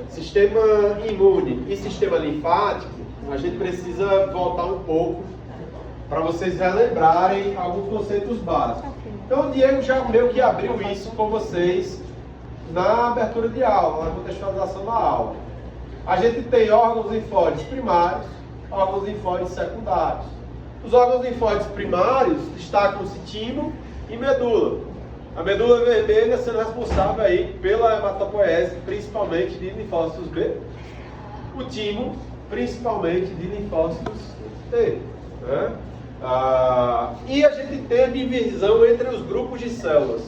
sistema imune e sistema linfático, a gente precisa voltar um pouco para vocês relembrarem alguns conceitos básicos. Então o Diego já meio que abriu isso com vocês na abertura de aula, na contextualização da aula. A gente tem órgãos linfóides primários, órgãos linfóides secundários. Os órgãos linfóides primários destacam-se timo e medula. A medula vermelha sendo responsável aí pela hematopoese, principalmente de linfócitos B. O timo, principalmente de linfócitos T. Né? E a gente tem a divisão entre os grupos de células.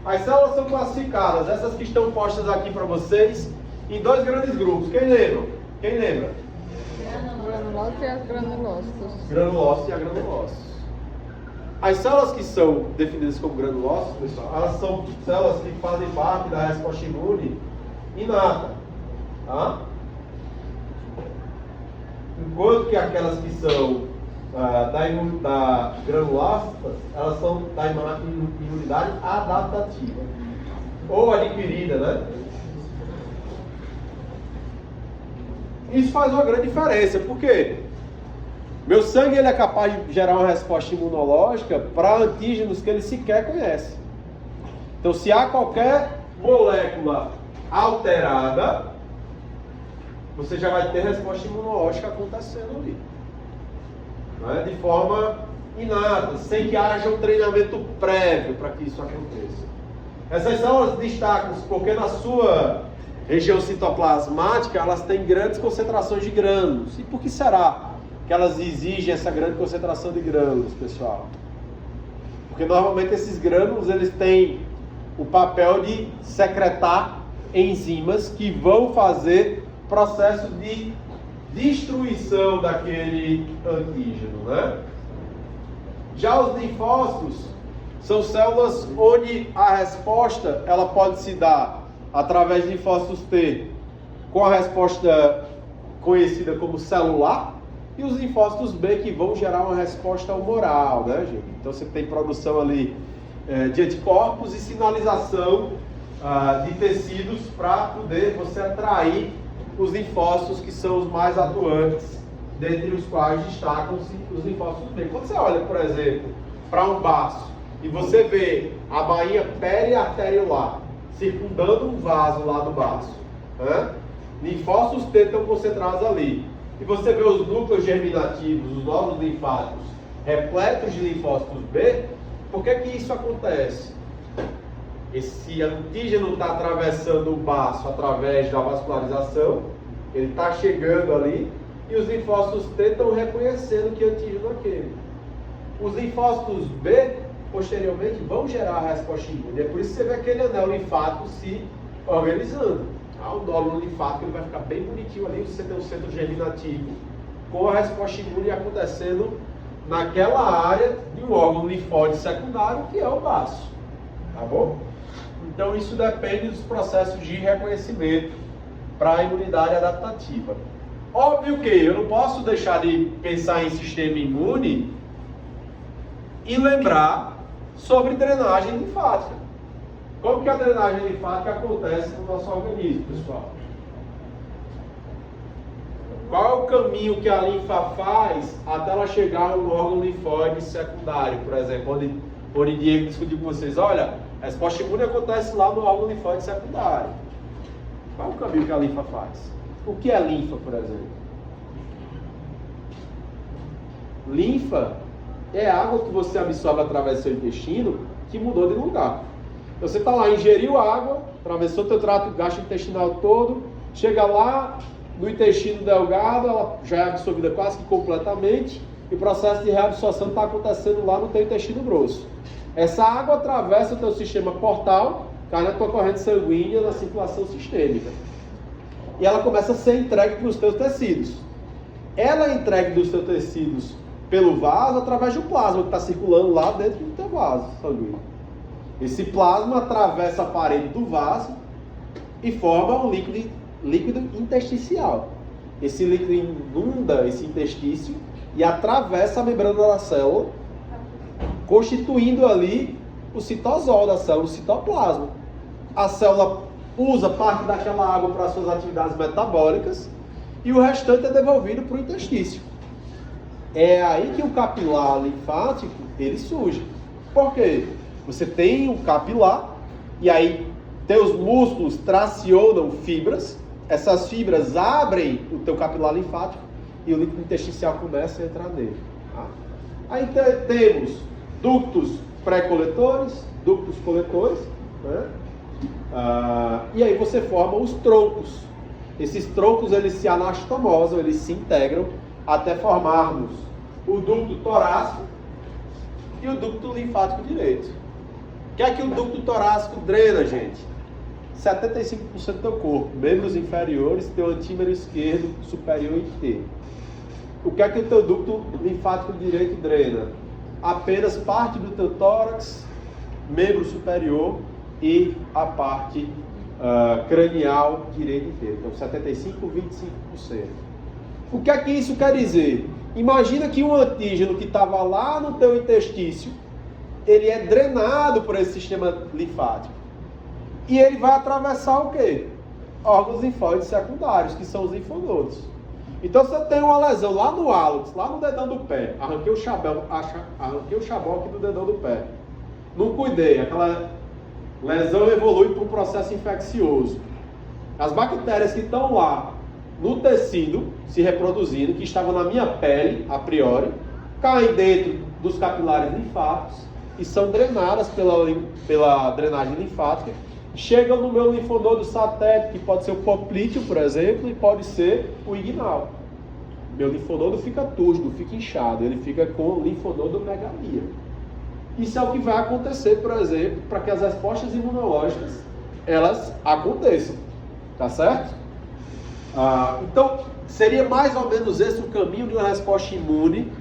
As células são classificadas, essas que estão postas aqui para vocês, em dois grandes grupos. Quem lembra? Quem lembra? Granulócitos e as granulócitos. Granulócitos e agranulócitos. As células que são definidas como granulócitos, pessoal, elas são células que fazem parte da resposta imune inata. Tá? Enquanto que aquelas que são da granulócitas, elas são da imunidade adaptativa. Ou adquirida, né? Isso faz uma grande diferença, porque meu sangue ele é capaz de gerar uma resposta imunológica para antígenos que ele sequer conhece. Então, se há qualquer molécula alterada, você já vai ter resposta imunológica acontecendo ali. Não é? De forma inata, sem que haja um treinamento prévio para que isso aconteça. Essas células destacam-se porque na sua região citoplasmática elas têm grandes concentrações de grânulos. E por que será que elas exigem essa grande concentração de grânulos, pessoal? Porque normalmente esses grânulos eles têm o papel de secretar enzimas que vão fazer processo de destruição daquele antígeno, né? Já os linfócitos são células onde a resposta ela pode se dar através de linfócitos T com a resposta conhecida como celular, e os linfócitos B que vão gerar uma resposta humoral, né, gente? Então você tem produção ali de anticorpos e sinalização de tecidos para poder você atrair os linfócitos que são os mais atuantes, dentre os quais destacam-se os linfócitos B. Quando você olha, por exemplo, para um baço e você vê a bainha periarteriolar circundando um vaso lá do baço, né? Linfócitos T estão concentrados ali. E você vê os núcleos germinativos, os nódulos linfáticos, repletos de linfócitos B, por que que isso acontece? Esse antígeno está atravessando o baço através da vascularização, ele está chegando ali, e os linfócitos T estão reconhecendo que antígeno é aquele. Os linfócitos B, posteriormente, vão gerar a resposta imune. É por isso que você vê aquele anel linfático se organizando. O nódulo linfático ele vai ficar bem bonitinho ali, você tem um centro germinativo com a resposta imune acontecendo naquela área de um órgão linfóide secundário que é o baço, tá bom? Então isso depende dos processos de reconhecimento para a imunidade adaptativa. Óbvio que eu não posso deixar de pensar em sistema imune e lembrar sobre drenagem linfática. Como que a drenagem linfática acontece no nosso organismo, pessoal? Qual é o caminho que a linfa faz até ela chegar a um órgão linfóide secundário, por exemplo, onde Diego discutiu com vocês, olha, a resposta imune acontece lá no órgão linfóide secundário. Qual é o caminho que a linfa faz? O que é linfa, por exemplo? Linfa é água que você absorve através do seu intestino que mudou de lugar. Então você está lá, ingeriu água, atravessou o teu trato gastrointestinal todo, chega lá no intestino delgado, ela já é absorvida quase que completamente, e o processo de reabsorção está acontecendo lá no teu intestino grosso. Essa água atravessa o teu sistema portal, cai na tua corrente sanguínea, na circulação sistêmica. E ela começa a ser entregue para os teus tecidos. Ela é entregue dos teus tecidos pelo vaso através do plasma que está circulando lá dentro do teu vaso sanguíneo. Esse plasma atravessa a parede do vaso e forma um líquido intersticial. Esse líquido inunda esse interstício e atravessa a membrana da célula, constituindo ali o citosol da célula, o citoplasma. a célula usa parte daquela água para suas atividades metabólicas e o restante é devolvido para o intestino. É aí que o capilar linfático ele surge. Por quê? Você tem um capilar e aí teus músculos tracionam fibras, essas fibras abrem o teu capilar linfático e o líquido intersticial começa a entrar nele. Tá? Aí temos ductos pré-coletores, ductos coletores, né? E aí você forma os troncos. Esses troncos eles se anastomosam, eles se integram até formarmos o ducto torácico e o ducto linfático direito. O que é que o ducto torácico drena, gente? 75% do teu corpo, membros inferiores, teu antímero esquerdo, superior inteiro. O que é que o teu ducto linfático direito drena? Apenas parte do teu tórax, membro superior e a parte cranial direita inteira. Então 75, 25%. O que é que isso quer dizer? Imagina que um antígeno que estava lá no teu intestino, ele é drenado por esse sistema linfático. E ele vai atravessar o quê? Órgãos linfóides secundários, que são os linfonodos. Então, se eu tenho uma lesão lá no hálux, lá no dedão do pé, arranquei o chaboque do dedão do pé, não cuidei, aquela lesão evolui para um processo infeccioso. As bactérias que estão lá no tecido, se reproduzindo, que estavam na minha pele, a priori, caem dentro dos capilares linfáticos e são drenadas pela drenagem linfática, chegam no meu linfonodo satélite, que pode ser o poplíteo, por exemplo, e pode ser o inguinal. Meu linfonodo fica túrgido, fica inchado, ele fica com linfonodomegalia. Isso é o que vai acontecer, por exemplo, para que as respostas imunológicas, elas aconteçam, tá certo? Então, seria mais ou menos esse o caminho de uma resposta imune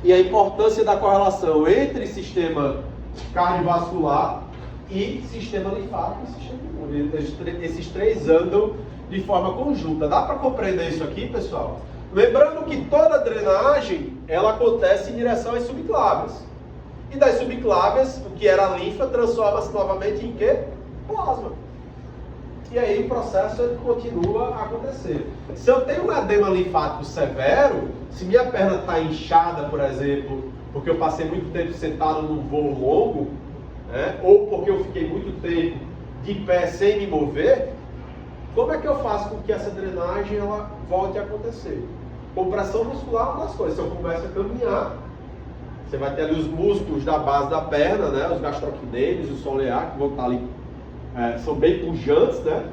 e a importância da correlação entre sistema cardiovascular e sistema linfático e sistema imune. Esses três andam de forma conjunta. Dá para compreender isso aqui, pessoal? Lembrando que toda drenagem, ela acontece em direção às subclávias. E das subclávias, o que era linfa, transforma-se novamente em quê? Plasma. E aí o processo ele continua a acontecer. Se eu tenho um edema linfático severo, se minha perna está inchada, por exemplo, porque eu passei muito tempo sentado num voo longo, né, ou porque eu fiquei muito tempo de pé sem me mover, como é que eu faço com que essa drenagem ela volte a acontecer? Compressão muscular é uma das coisas. Se eu começo a caminhar, você vai ter ali os músculos da base da perna, né, os gastrocnêmios, o solear, que vão estar ali, são bem pujantes, né,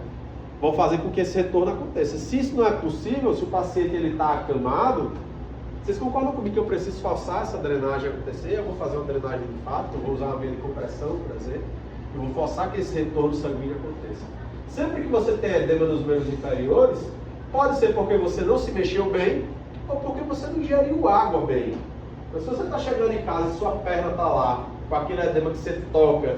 vão fazer com que esse retorno aconteça. Se isso não é possível, se o paciente está acamado, vocês concordam comigo que eu preciso forçar essa drenagem a acontecer? Eu vou fazer uma drenagem linfática, eu vou usar uma meia de compressão, por exemplo, eu vou forçar que esse retorno sanguíneo aconteça. Sempre que você tem edema nos membros inferiores, pode ser porque você não se mexeu bem, ou porque você não ingeriu água bem. Então, se você está chegando em casa e sua perna está lá, com aquele edema que você toca,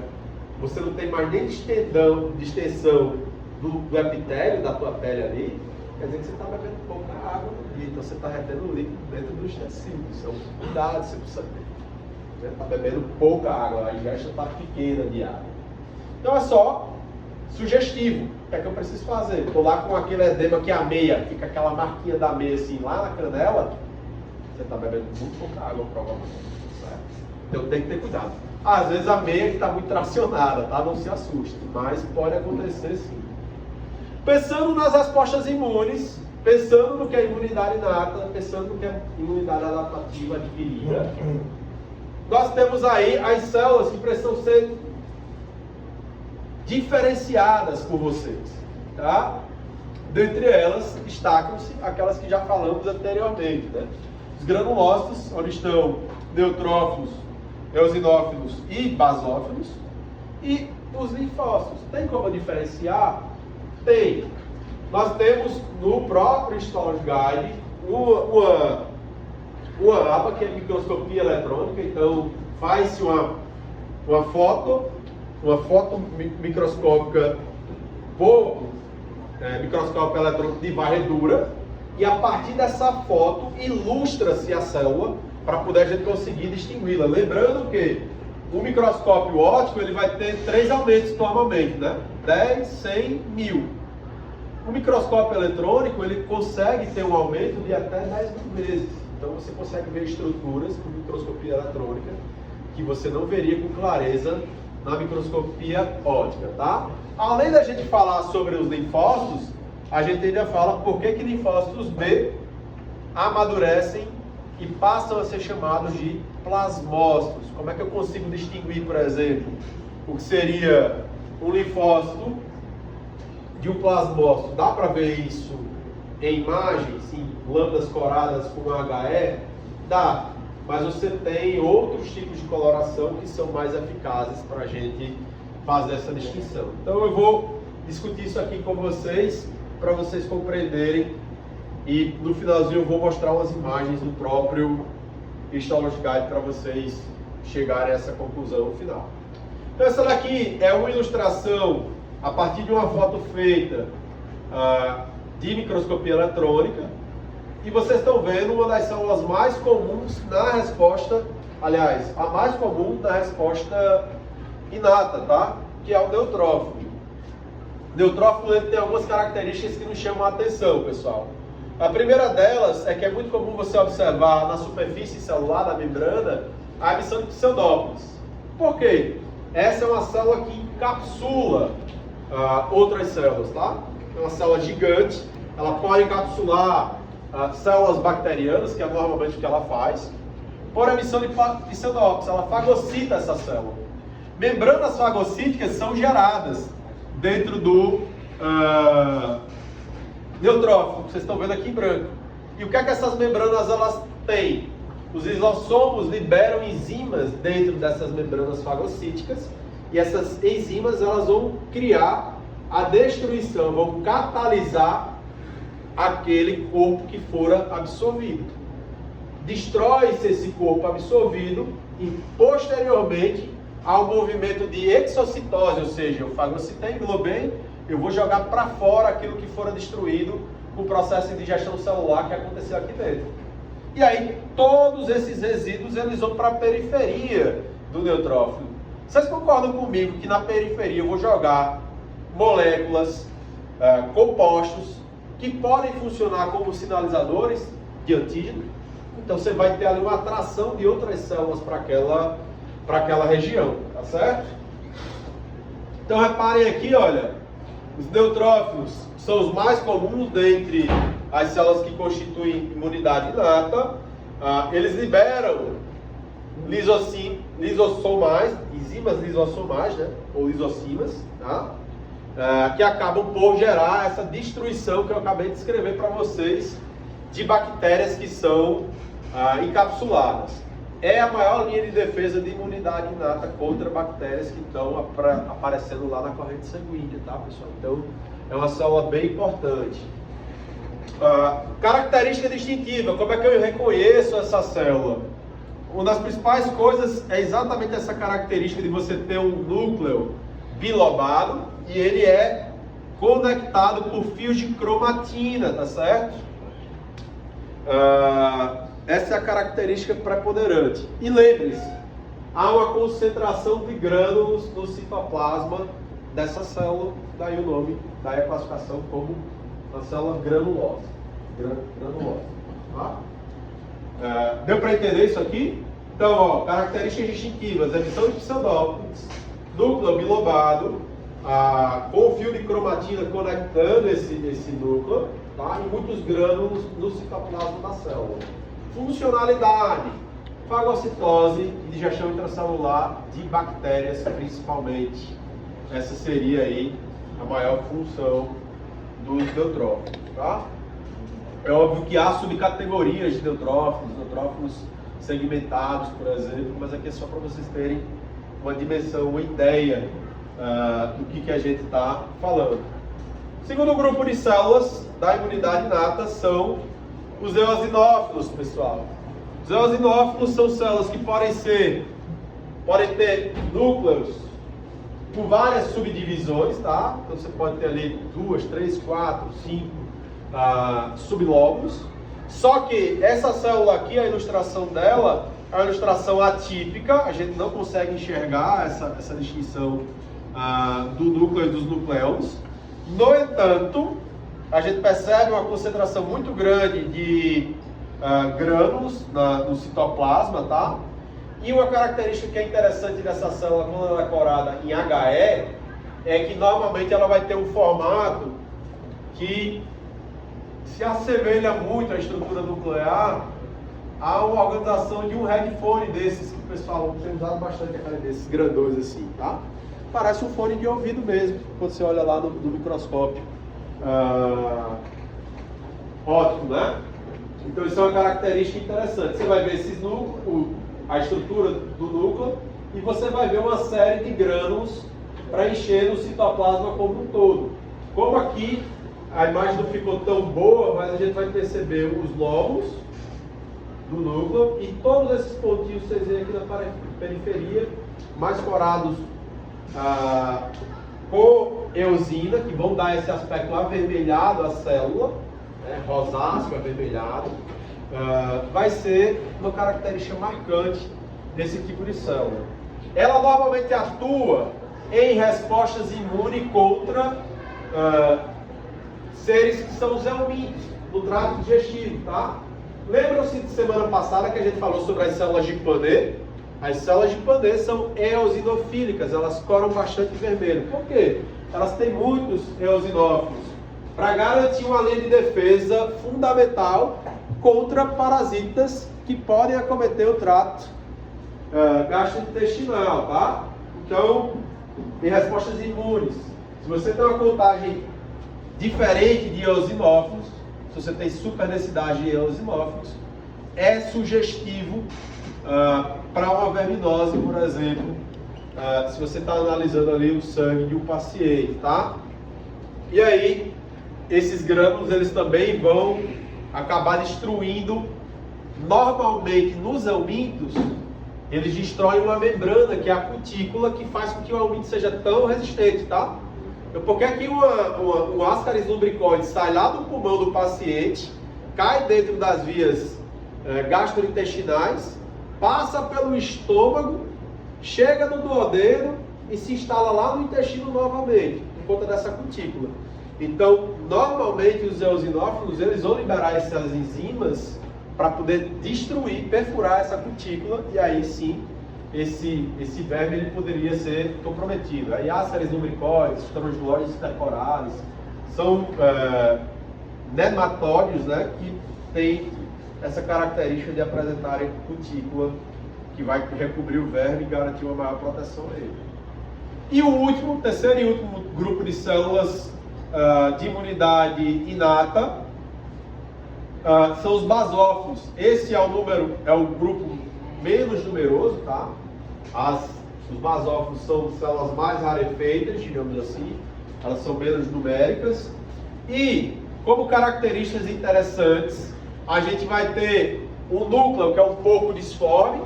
você não tem mais nem distensão do epitélio da tua pele ali, quer dizer que você está bebendo pouca água no dia, então você está retendo líquido dentro dos tecidos. Então, cuidado, você precisa ter. Você está bebendo pouca água, a ingesta está pequena de água. Então é só sugestivo. O que é que eu preciso fazer? Estou lá com aquele edema que a meia, fica aquela marquinha da meia assim lá na canela, você está bebendo muito pouca água, provavelmente. Certo? Então tem que ter cuidado. Às vezes a meia está muito tracionada, tá? Não se assuste, mas pode acontecer sim. Pensando nas respostas imunes, pensando no que é imunidade inata, pensando no que é imunidade adaptativa adquirida, nós temos aí as células que precisam ser diferenciadas por vocês, tá? Dentre elas, destacam-se aquelas que já falamos anteriormente, né? Os granulócitos, onde estão neutrófilos, eosinófilos e basófilos, e os linfócitos. Tem como diferenciar? Tem. Nós temos no próprio Storage Guide uma aba que é microscopia eletrônica, então faz-se uma foto microscópica por microscópio eletrônico de varredura, e a partir dessa foto ilustra-se a célula para poder a gente conseguir distingui-la. Lembrando que o microscópio óptico ele vai ter 3 aumentos normalmente, né? 10, 100, 1000. O microscópio eletrônico ele consegue ter um aumento de até 10.000 vezes. Então você consegue ver estruturas com microscopia eletrônica que você não veria com clareza na microscopia óptica, tá? Além da gente falar sobre os linfócitos, a gente ainda fala por que linfócitos B amadurecem e passam a ser chamados de plasmócitos. Como é que eu consigo distinguir, por exemplo, o que seria um linfócito de um plasmócito? Dá para ver isso em imagens, em lâmpadas coradas com HE? Dá, mas você tem outros tipos de coloração que são mais eficazes para a gente fazer essa distinção. Então eu vou discutir isso aqui com vocês, para vocês compreenderem, e no finalzinho eu vou mostrar umas imagens do próprio Histology Guide para vocês chegarem a essa conclusão final. Então essa daqui é uma ilustração a partir de uma foto feita de microscopia eletrônica, e vocês estão vendo uma das células mais comuns na resposta, aliás, a mais comum na resposta inata, tá? Que é o neutrófilo. O neutrófilo ele tem algumas características que nos chamam a atenção, pessoal. A primeira delas é que é muito comum você observar na superfície celular da membrana a emissão de pseudópolis. Por quê? Essa é uma célula que encapsula outras células, tá? É uma célula gigante, ela pode encapsular células bacterianas, que é normalmente o que ela faz, por emissão de pseudópolis, ela fagocita essa célula. Membranas fagocíticas são geradas dentro do neutrófilo, que vocês estão vendo aqui em branco. E o que é que essas membranas elas têm? Os lisossomos liberam enzimas dentro dessas membranas fagocíticas, e essas enzimas elas vão criar a destruição, vão catalisar aquele corpo que fora absorvido. Destrói-se esse corpo absorvido e posteriormente ao movimento de exocitose, ou seja, eu fagocitei, englobei, eu vou jogar para fora aquilo que fora destruído com o processo de digestão celular que aconteceu aqui dentro. E aí todos esses resíduos eles vão para a periferia do neutrófilo. Vocês concordam comigo que na periferia eu vou jogar moléculas, compostos, que podem funcionar como sinalizadores de antígeno? Então você vai ter ali uma atração de outras células para aquela região, tá certo? Então reparem aqui, olha, os neutrófilos são os mais comuns dentre as células que constituem imunidade inata. Eles liberam lisossomais, enzimas lisossomais, né? Ou lisossimas, tá? Que acabam por gerar essa destruição que eu acabei de descrever para vocês de bactérias que são encapsuladas. É a maior linha de defesa de imunidade inata contra bactérias que estão aparecendo lá na corrente sanguínea, tá, pessoal? Então, é uma célula bem importante. Característica distintiva, como é que eu reconheço essa célula? Uma das principais coisas é exatamente essa característica de você ter um núcleo bilobado e ele é conectado por fios de cromatina, tá certo? Essa é a característica preponderante. E lembre-se, há uma concentração de grânulos no citoplasma dessa célula, daí o nome, daí a classificação como uma célula granulosa. Tá? Deu para entender isso aqui? Então, ó, características distintivas: emissão de pseudópolis, núcleo bilobado, com fio de cromatina conectando esse núcleo, tá? E muitos grânulos no citoplasma da célula. Funcionalidade: fagocitose e digestão intracelular de bactérias, principalmente. Essa seria aí a maior função dos neutrófilos, tá? É óbvio que há subcategorias de neutrófilos segmentados, por exemplo, mas aqui é só para vocês terem uma dimensão, uma ideia do que a gente está falando. O segundo grupo de células da imunidade inata são os eosinófilos, pessoal. Os eosinófilos são células que podem ter núcleos com várias subdivisões, tá? Então você pode ter ali 2, 3, 4, 5 sublóbulos. Só que essa célula aqui, a ilustração dela, é uma ilustração atípica, a gente não consegue enxergar essa distinção do núcleo e dos nucleons. No entanto, a gente percebe uma concentração muito grande de grânulos no citoplasma, tá? E uma característica que é interessante dessa célula quando ela é corada em HE é que normalmente ela vai ter um formato que se assemelha muito à estrutura nuclear a uma organização de um headphone desses que o pessoal tem usado bastante, aquele desses grandões assim, tá? Parece um fone de ouvido mesmo, quando você olha lá no microscópio óptico, né? Então isso é uma característica interessante. Você vai ver esses núcleos, a estrutura do núcleo, e você vai ver uma série de grânulos para encher o citoplasma como um todo. Como aqui a imagem não ficou tão boa, mas a gente vai perceber os lóbulos do núcleo e todos esses pontinhos que vocês veem aqui na periferia, mais corados com eosina, que vão dar esse aspecto avermelhado à célula, né, rosáceo, avermelhado, vai ser uma característica marcante desse tipo de célula. Ela normalmente atua em respostas imunes contra seres que são os helmintos do trato digestivo, tá? Lembram-se de semana passada que a gente falou sobre as células de Pannet? As células de Pannet são eosinofílicas, elas coram bastante vermelho. Por quê? Elas têm muitos eosinófilos para garantir uma linha de defesa fundamental contra parasitas que podem acometer o trato gastrointestinal, tá? Então, em respostas imunes, se você tem uma contagem diferente de eosinófilos, se você tem superdensidade de eosinófilos, é sugestivo para uma verminose, por exemplo, se você está analisando ali o sangue de um paciente, tá? E aí, esses grânulos, eles também vão acabar destruindo, normalmente nos helmintos, eles destroem uma membrana, que é a cutícula, que faz com que o helminto seja tão resistente, tá? Porque aqui um ascaris lumbricoides sai lá do pulmão do paciente, cai dentro das vias gastrointestinais, passa pelo estômago, chega no duodeno e se instala lá no intestino novamente, por conta dessa cutícula. Então, normalmente os eosinófilos, eles vão liberar essas enzimas para poder destruir, perfurar essa cutícula, e aí sim, esse verme ele poderia ser comprometido. Aí ascaris lumbricoides, strongyloides stercoralis, são nematóides, né, que têm essa característica de apresentarem cutícula, que vai recobrir o verme e garantir uma maior proteção a ele. E o terceiro e último grupo de células de imunidade inata são os basófilos. Esse é o grupo menos numeroso, tá? Os basófilos são células mais rarefeitas, digamos assim, elas são menos numéricas. E, como características interessantes, a gente vai ter um núcleo que é um pouco disforme.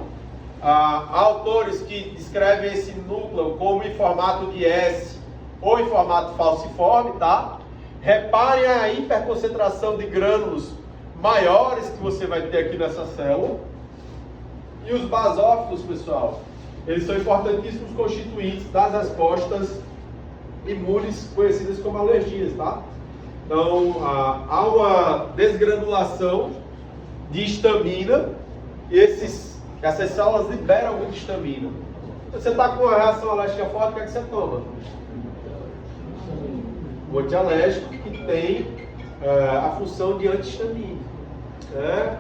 Há autores que descrevem esse núcleo como em formato de S ou em formato falciforme, tá? Reparem a hiperconcentração de grânulos maiores que você vai ter aqui nessa célula. E os basófilos, pessoal, eles são importantíssimos constituintes das respostas imunes conhecidas como alergias, tá? Então, há uma desgranulação de histamina e essas células liberam muita histamina. Você está com uma reação alérgica forte, o que é que você toma? Um antialérgico que tem a função de antihistamínico.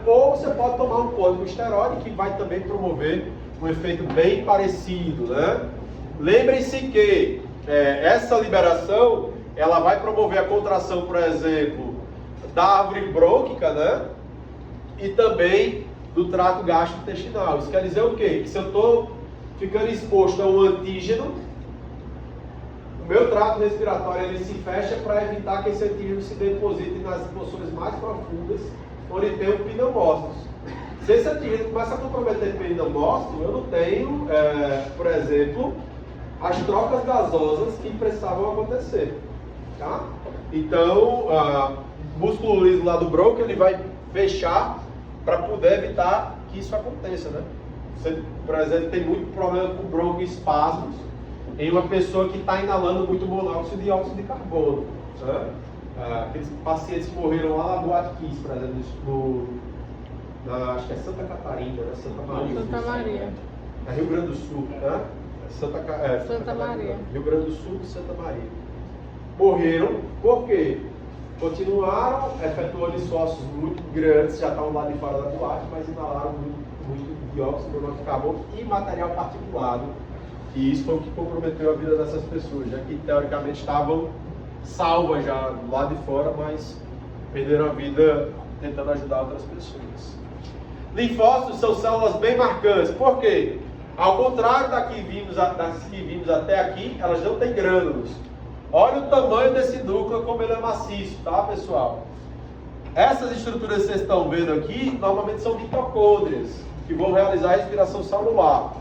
Ou você pode tomar um corticosteroide que vai também promover um efeito bem parecido, né? Lembrem-se que essa liberação ela vai promover a contração, por exemplo, da árvore brônquica, né? E também do trato gastrointestinal. Isso quer dizer o quê? Que se eu estou ficando exposto a um antígeno, o meu trato respiratório ele se fecha para evitar que esse antígeno se deposite nas porções mais profundas, onde tem o pneumócitos. Se esse antígeno começa a comprometer o pneumócito, eu não tenho, por exemplo, as trocas gasosas que precisavam acontecer. Tá? Então, o músculo liso lá do brônquio ele vai fechar para poder evitar que isso aconteça, né? Você, por exemplo, tem muito problema com broncoespasmos em uma pessoa que está inalando muito monóxido de dióxido de carbono. Né? Aqueles pacientes que morreram lá na Boate Kiss, por exemplo, acho que é Santa Catarina, né? Santa Maria. Santa Maria. É Rio Grande do Sul, né? Santa Maria. Rio Grande do Sul e Santa Maria. Morreram, por quê? Continuaram efetuando esforços muito grandes, já estavam lá de fora da boate, mas inalaram muito dióxido de monóxido de carbono e material particulado. E isso foi o que comprometeu a vida dessas pessoas, já que teoricamente estavam salvas já lá de fora, mas perderam a vida tentando ajudar outras pessoas. Linfócitos são células bem marcantes, por quê? Ao contrário das que vimos até aqui, elas não têm grânulos. Olha o tamanho desse núcleo, como ele é maciço, tá, pessoal? Essas estruturas que vocês estão vendo aqui, normalmente são mitocôndrias, que vão realizar a respiração celular.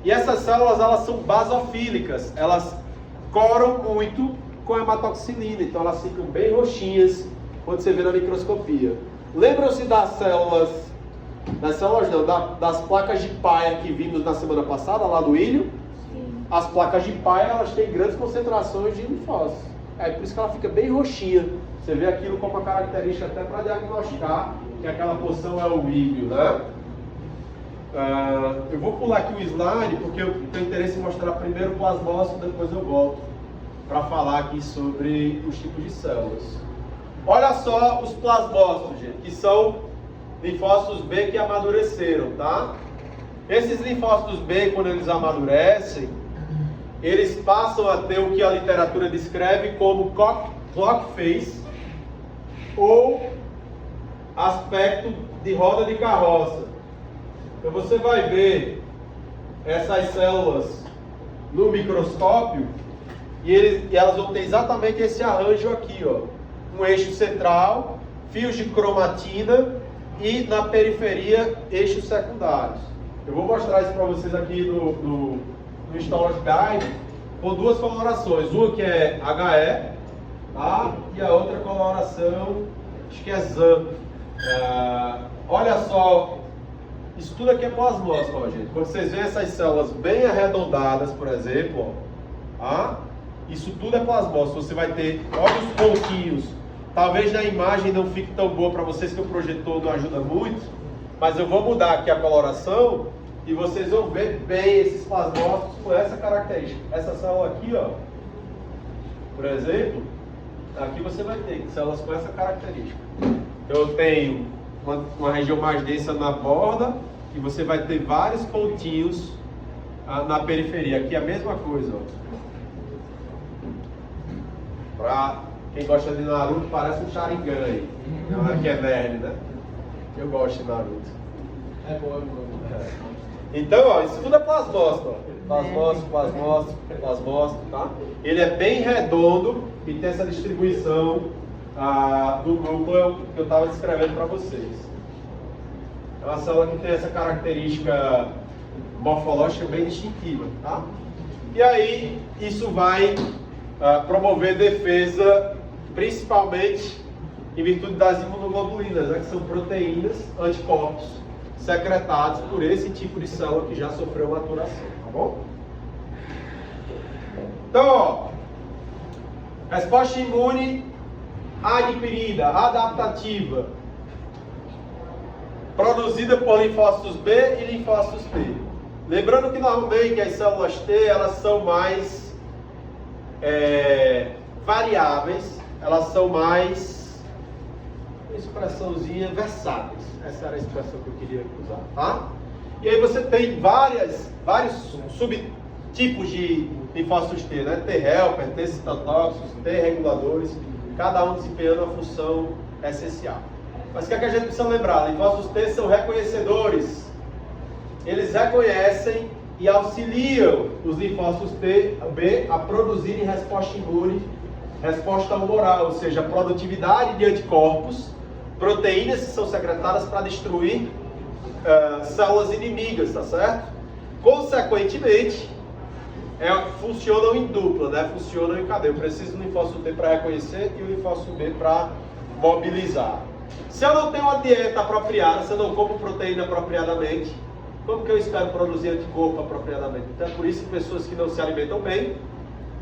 E essas células, elas são basofílicas, elas coram muito com hematoxilina, então elas ficam bem roxinhas quando você vê na microscopia. Lembram-se das células não, das placas de Paia que vimos na semana passada, lá do ilho? Sim. As placas de Paia, elas têm grandes concentrações de linfócitos. Por isso que ela fica bem roxinha. Você vê aquilo como uma característica até para diagnosticar que aquela porção é o íbio, né? Eu vou pular aqui o slide porque eu tenho interesse em mostrar primeiro o plasmócito, depois eu volto para falar aqui sobre os tipos de células. Olha só os plasmócitos, gente, que são linfócitos B que amadureceram, tá? Esses linfócitos B, quando eles amadurecem, eles passam a ter o que a literatura descreve como clock face ou aspecto de roda de carroça. Então você vai ver essas células no microscópio e elas vão ter exatamente esse arranjo aqui, ó. Um eixo central, fios de cromatina e na periferia eixos secundários. Eu vou mostrar isso para vocês aqui no Histology Guide com duas colorações, uma que é HE, tá? E a outra coloração, acho que é ZAN. Olha só, isso tudo aqui é plasmócito, ó, gente. Quando vocês veem essas células bem arredondadas, por exemplo, ó, tá? Isso tudo é plasmócito. Você vai ter, olha os pontinhos. Talvez na imagem não fique tão boa para vocês, que o projetor não ajuda muito, mas eu vou mudar aqui a coloração e vocês vão ver bem esses plasmócitos com essa característica. Essa célula aqui, ó, por exemplo, aqui você vai ter células com essa característica. Eu tenho uma região mais densa na borda e você vai ter vários pontinhos na periferia. Aqui é a mesma coisa, ó. Pra quem gosta de Naruto, parece um Sharingan aí. Aqui é nerd, né? Eu gosto de Naruto. É bom. Então, ó, isso tudo é plasmócito, ó. Plasmócito, tá? Ele é bem redondo e tem essa distribuição do núcleo que eu estava descrevendo para vocês. É uma célula que tem essa característica morfológica bem distintiva, tá? E aí, isso vai promover defesa, principalmente em virtude das imunoglobulinas, né, que são proteínas, anticorpos, secretados por esse tipo de célula que já sofreu maturação, tá bom? Então, ó, resposta imune adquirida, adaptativa, produzida por linfócitos B e linfócitos T. Lembrando que normalmente as células T, elas são mais variáveis, elas são mais, uma expressãozinha, versáteis. Essa era a expressão que eu queria usar, tá? E aí você tem vários subtipos de linfócitos T, né? T helper, T citotóxicos, T reguladores, cada um desempenhando uma função essencial. Mas o que é que a gente precisa lembrar? Linfócitos T são reconhecedores. Eles reconhecem e auxiliam os linfócitos T, B a produzirem resposta imune, resposta humoral, ou seja, produtividade de anticorpos, proteínas que são secretadas para destruir células inimigas, tá certo? Consequentemente, funcionam em dupla, né? Funcionam em cadeia. Eu preciso do linfócito T para reconhecer e o linfócito B para mobilizar. Se eu não tenho uma dieta apropriada, se eu não como proteína apropriadamente, Como que eu espero produzir anticorpo apropriadamente? Então é por isso que pessoas que não se alimentam bem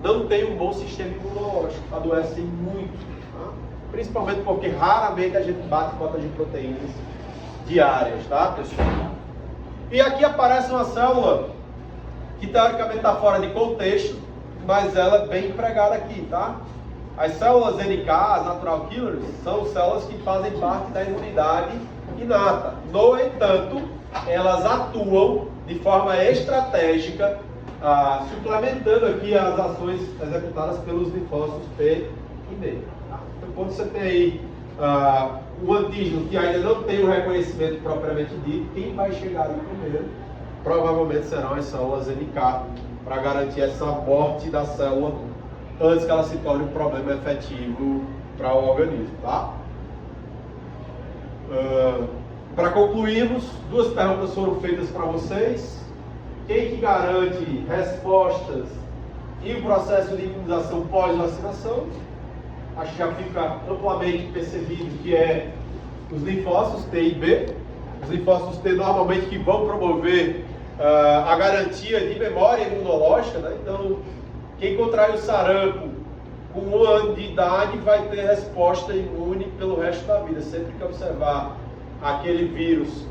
não têm um bom sistema imunológico, adoecem muito. Tá? Principalmente porque raramente a gente bate cotas de proteínas diárias, tá, pessoal? E aqui aparece uma célula que teoricamente está fora de contexto, mas ela é bem empregada aqui, tá? As células NK, as natural killers, são células que fazem parte da imunidade inata. No entanto, elas atuam de forma estratégica, suplementando aqui as ações executadas pelos linfócitos T e B. Tá? Então, quando você tem aí um antígeno que ainda não tem o reconhecimento propriamente dito, quem vai chegar ali primeiro provavelmente serão as células NK, para garantir essa morte da célula antes que ela se torne um problema efetivo para o organismo, tá? Para concluirmos, duas perguntas foram feitas para vocês. Quem que garante respostas e o processo de imunização pós-vacinação? Acho que já fica amplamente percebido que é os linfócitos T e B. Os linfócitos T normalmente que vão promover a garantia de memória imunológica, né? Então, quem contrai o sarampo com 1 ano de idade vai ter resposta imune pelo resto da vida. Sempre que observar aquele vírus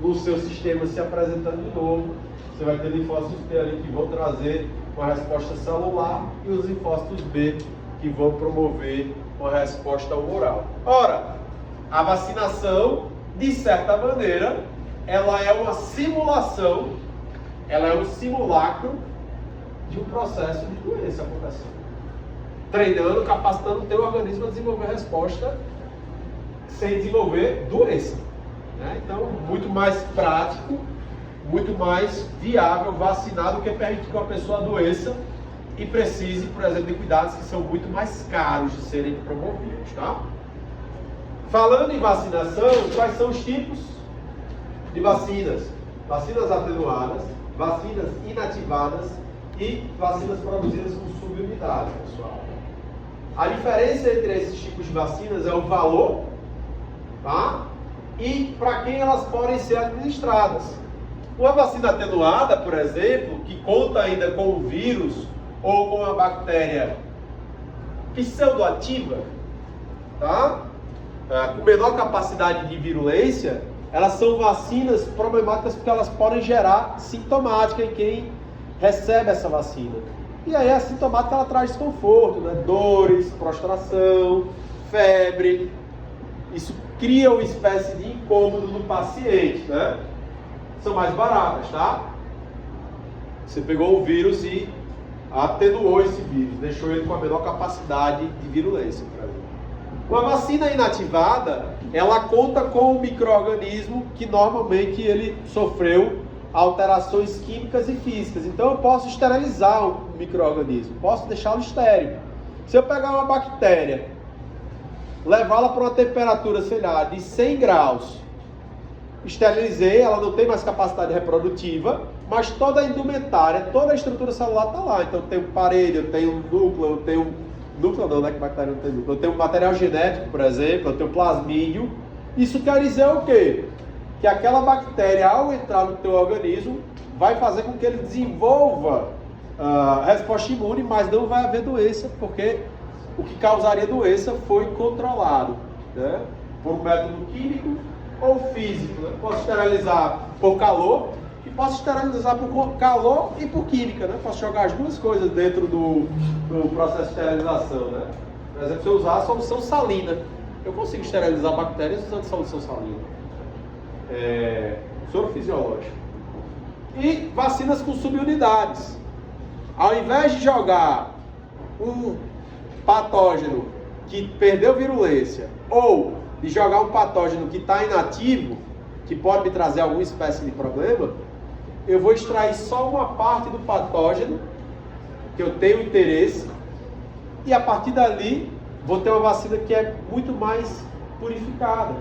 no seu sistema se apresentando de novo, você vai ter linfócitos T ali que vão trazer uma resposta celular e os linfócitos B que vão promover uma resposta humoral. Ora, a vacinação, de certa maneira, ela é uma simulação, ela é um simulacro de um processo de doença acontecendo. Treinando, capacitando o teu organismo a desenvolver resposta sem desenvolver doença. Né? Então, muito mais prático, muito mais viável vacinar do que permitir que uma pessoa adoeça e precise, por exemplo, de cuidados que são muito mais caros de serem promovidos. Tá? Falando em vacinação, quais são os tipos de vacinas? Vacinas atenuadas, vacinas inativadas e vacinas produzidas com subunidade, pessoal. A diferença entre esses tipos de vacinas é o valor, tá? E para quem elas podem ser administradas. Uma vacina atenuada, por exemplo, que conta ainda com o vírus ou com a bactéria pseudoativa, tá? Com menor capacidade de virulência, elas são vacinas problemáticas porque elas podem gerar sintomática em quem recebe essa vacina. E aí a sintomática ela traz desconforto, né? Dores, prostração, febre. Isso cria uma espécie de incômodo no paciente, né? São mais baratas, tá? Você pegou o vírus e atenuou esse vírus, deixou ele com a menor capacidade de virulência, por exemplo. Uma vacina inativada, ela conta com um micro-organismo que normalmente ele sofreu alterações químicas e físicas. Então eu posso esterilizar o micro-organismo, posso deixá-lo estéril. Se eu pegar uma bactéria, levá-la para uma temperatura, sei lá, de 100 graus, esterilizei, ela não tem mais capacidade reprodutiva, mas toda a indumentária, toda a estrutura celular está lá. Então eu tenho parede, eu tenho núcleo, eu tenho... Núcleo não, né? Que bactéria não tem núcleo. Eu tenho material genético, por exemplo, eu tenho plasmídio. Isso quer dizer o quê? Que aquela bactéria, ao entrar no teu organismo, vai fazer com que ele desenvolva resposta imune, mas não vai haver doença, porque o que causaria doença foi controlado, né? Por um método químico ou físico. Né? Posso esterilizar por calor e posso esterilizar por calor e por química. Né? Posso jogar as duas coisas dentro do processo de esterilização. Né? Por exemplo, se eu usar a solução salina, eu consigo esterilizar bactérias usando solução salina. Soro fisiológico. E vacinas com subunidades. Ao invés de jogar um patógeno que perdeu virulência ou de jogar um patógeno que está inativo, que pode me trazer alguma espécie de problema, eu vou extrair só uma parte do patógeno que eu tenho interesse e a partir dali vou ter uma vacina que é muito mais purificada.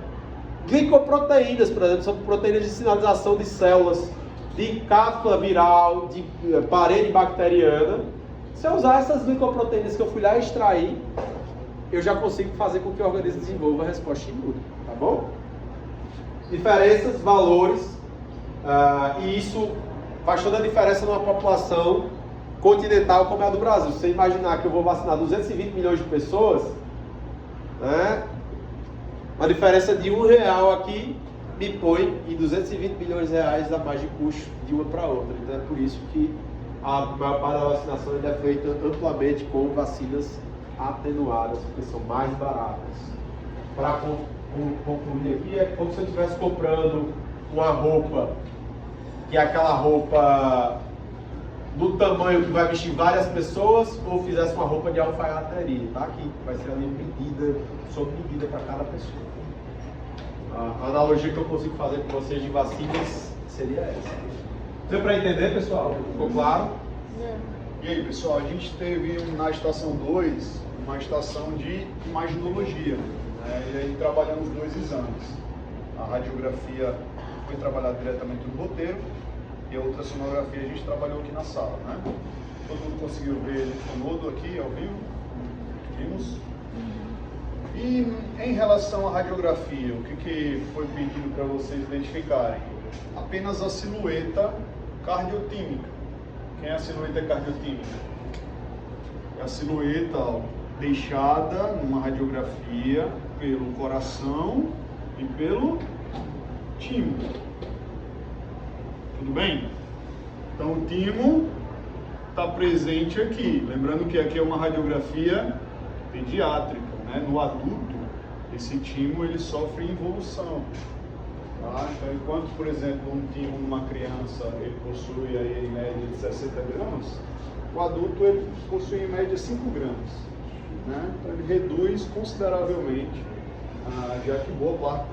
Glicoproteínas, por exemplo, são proteínas de sinalização de células, de cápsula viral, de parede bacteriana. Se eu usar essas glicoproteínas que eu fui lá extrair, eu já consigo fazer com que o organismo desenvolva a resposta imune, tá bom? Diferenças, valores. E isso faz toda a diferença numa população continental como é a do Brasil. Se você imaginar que eu vou vacinar 220 milhões de pessoas, né, uma diferença de R$1 aqui me põe em 220 milhões de reais a mais de custo de uma para outra. Então é por isso que a maior parte da vacinação ainda é feita amplamente com vacinas atenuadas, porque são mais baratas. Para concluir aqui, é como se eu estivesse comprando uma roupa, que é aquela roupa do tamanho que vai vestir várias pessoas, ou fizesse uma roupa de alfaiataria, tá? Que vai ser ali medida, sob medida para cada pessoa. A analogia que eu consigo fazer com vocês de vacinas seria essa. Deu para entender, pessoal? Ficou claro? E aí, pessoal, a gente teve na estação 2 uma estação de imaginologia, né? E aí trabalhamos 2 exames. A radiografia foi trabalhada diretamente no roteiro e a ultrassonografia a gente trabalhou aqui na sala, né? Todo mundo conseguiu ver ele todo aqui ao vivo? Vimos? E em relação à radiografia, o que foi pedido para vocês identificarem? Apenas a silhueta cardiotímica. Quem é a silhueta cardiotímica? É a silhueta deixada numa radiografia pelo coração e pelo timo. Tudo bem? Então o timo está presente aqui. Lembrando que aqui é uma radiografia pediátrica, né? No adulto, esse timo ele sofre involução. Tá? Então, enquanto, por exemplo, um timo numa criança ele possui aí, em média de 60 gramas, o adulto ele possui em média 5 gramas. Né? Então ele reduz consideravelmente, já que boa parte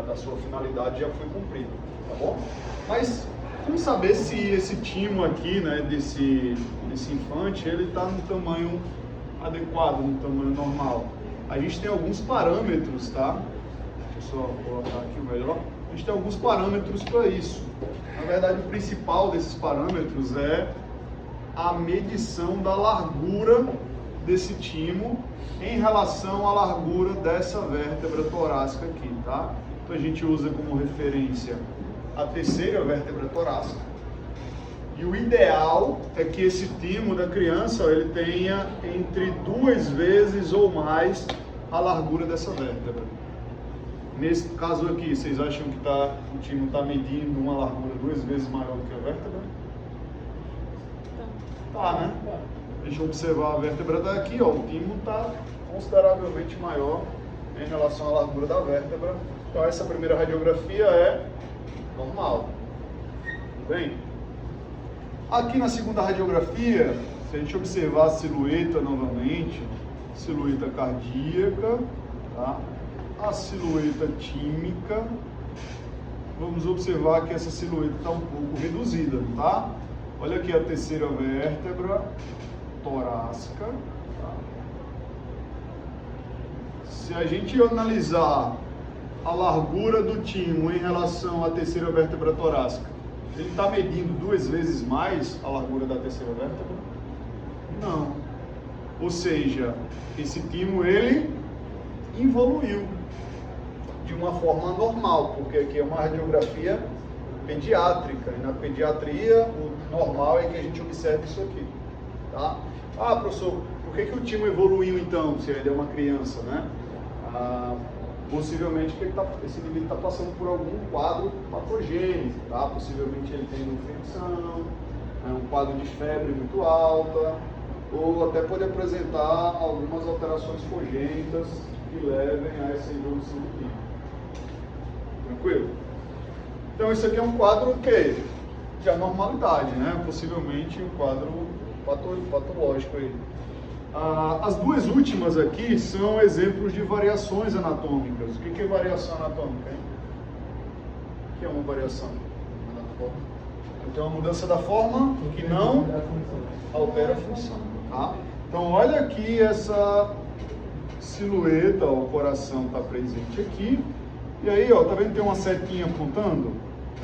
da sua finalidade já foi cumprida. Tá bom? Mas como saber se esse timo aqui, né, desse infante, ele está no tamanho adequado, no tamanho normal? A gente tem alguns parâmetros, tá? Deixa eu só colocar aqui o melhor. A gente tem alguns parâmetros para isso. Na verdade, o principal desses parâmetros é a medição da largura desse timo em relação à largura dessa vértebra torácica aqui, tá? Então a gente usa como referência a terceira vértebra torácica. E o ideal é que esse timo da criança ele tenha entre 2 vezes ou mais a largura dessa vértebra. Nesse caso aqui, vocês acham que o timo está medindo uma largura 2 vezes maior do que a vértebra? Tá, né? Deixa eu observar a vértebra daqui, ó, o timo está consideravelmente maior em relação à largura da vértebra. Então essa primeira radiografia é normal. Tudo bem? Aqui na segunda radiografia, se a gente observar a silhueta novamente, silhueta cardíaca, tá? A silhueta tímica, vamos observar que essa silhueta está um pouco reduzida, tá? Olha aqui a terceira vértebra torácica. Tá? Se a gente analisar a largura do timo em relação à terceira vértebra torácica, ele está medindo 2 vezes mais a largura da terceira vértebra? Não. Ou seja, esse timo ele evoluiu de uma forma normal, porque aqui é uma radiografia pediátrica, e na pediatria o normal é que a gente observe isso aqui, tá? Ah, professor, por que o timo evoluiu então, se ele é uma criança, né? Possivelmente que esse indivíduo está passando por algum quadro patogênico, tá? Possivelmente ele tem infecção, um quadro de febre muito alta, ou até pode apresentar algumas alterações congênitas que levem a essa evolução do timo. Tranquilo? Então isso aqui é um quadro que de anormalidade, né? Possivelmente um quadro patológico aí. As 2 últimas aqui são exemplos de variações anatômicas. O que é variação anatômica, hein? O que é uma variação anatômica? Então, uma mudança da forma que não altera a função. Tá? Então, olha aqui essa silhueta, o coração está presente aqui. E aí, ó, tá vendo que tem uma setinha apontando?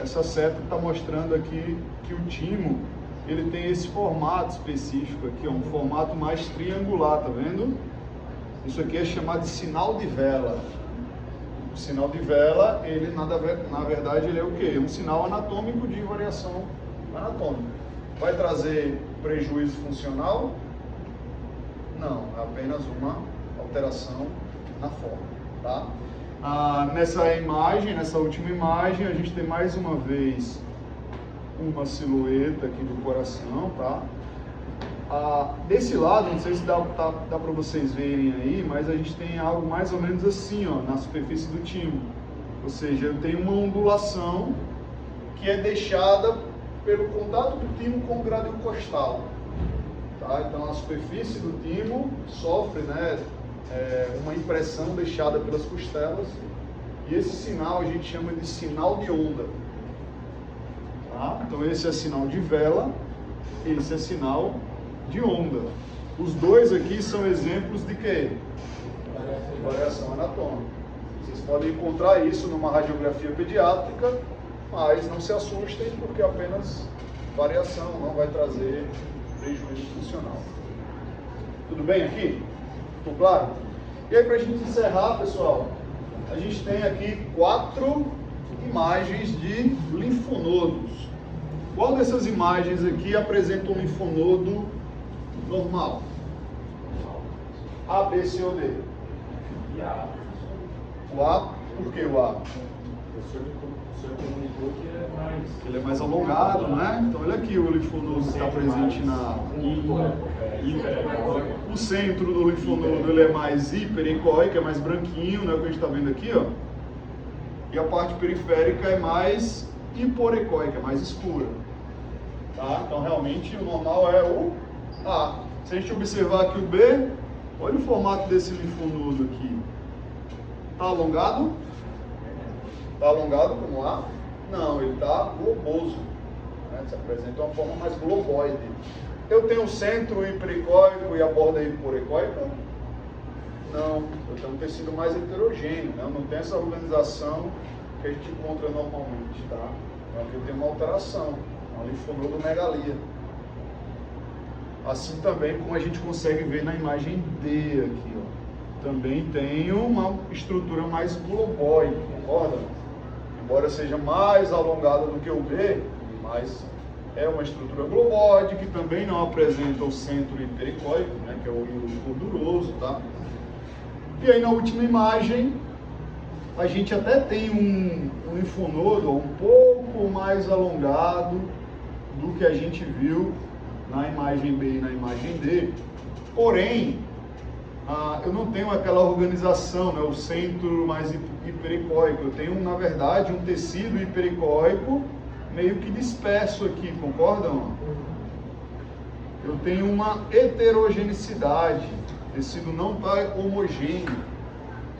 Essa seta está mostrando aqui que o timo ele tem esse formato específico aqui, ó, um formato mais triangular, tá vendo? Isso aqui é chamado de sinal de vela. O sinal de vela, ele na verdade ele é o quê? É um sinal anatômico de variação anatômica. Vai trazer prejuízo funcional? Não, é apenas uma alteração na forma, tá? Nessa imagem, nessa última imagem, a gente tem mais uma vez uma silhueta aqui do coração, tá? Desse lado, não sei se dá para vocês verem aí, mas a gente tem algo mais ou menos assim, ó, na superfície do timo. Ou seja, eu tenho uma ondulação que é deixada pelo contato do timo com o grádrio costal. Tá? Então a superfície do timo sofre, né, uma impressão deixada pelas costelas, e esse sinal a gente chama de sinal de onda. Tá? Então esse é sinal de vela, esse é sinal de onda. Os dois aqui são exemplos de quê? Variação anatômica. Vocês podem encontrar isso numa radiografia pediátrica, mas não se assustem, porque apenas variação não vai trazer prejuízo funcional. Tudo bem aqui? Ficou claro? E aí, para a gente encerrar, pessoal, a gente tem aqui 4 imagens de linfonodos. Qual dessas imagens aqui apresenta um linfonodo normal? A, B, C ou D? O A, por que o A? O senhor comunicou que Ele é mais alongado, né? Então olha aqui o linfonodo que está presente na... O centro do linfonodo ele é mais hiperecóico, é mais branquinho, né? O que a gente está vendo aqui, ó. E a parte periférica é mais hiporecóica, é mais escura. Tá? Então realmente o normal é o A. Se a gente observar aqui o B, olha o formato desse linfonodo aqui. Está alongado? Está alongado como A? Não, ele está globoso. Né? Se apresenta de uma forma mais globoide. Eu tenho o centro hiperecóico e a borda hiporecóica? Não, eu tenho um tecido mais heterogêneo, né? Eu não tenho essa organização que a gente encontra normalmente, tá? Então aqui eu tenho uma alteração, uma linfonodomegalia. Assim também como a gente consegue ver na imagem D aqui, ó. Também tenho uma estrutura mais globoide, concorda? Embora seja mais alongada do que o B, mas é uma estrutura globoide que também não apresenta o centro hiperecóico, né, que é o índole gorduroso, tá? E aí na última imagem, a gente até tem um linfonodo um pouco mais alongado do que a gente viu na imagem B e na imagem D, porém, eu não tenho aquela organização, né, o centro mais hiperecóico. Eu tenho, na verdade, um tecido hiperecóico meio que disperso aqui, concordam? Eu tenho uma heterogeneidade, o tecido não está homogêneo.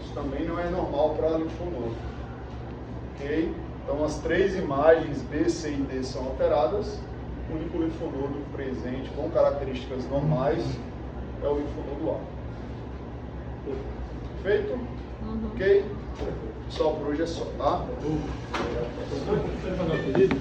Isso também não é normal para linfonodo. Ok? Então, as 3 imagens B, C e D são alteradas. O único linfonodo presente com características normais é o linfonodo A. Feito? Ok? Só por hoje é só, tá? Você vai fazer um pedido?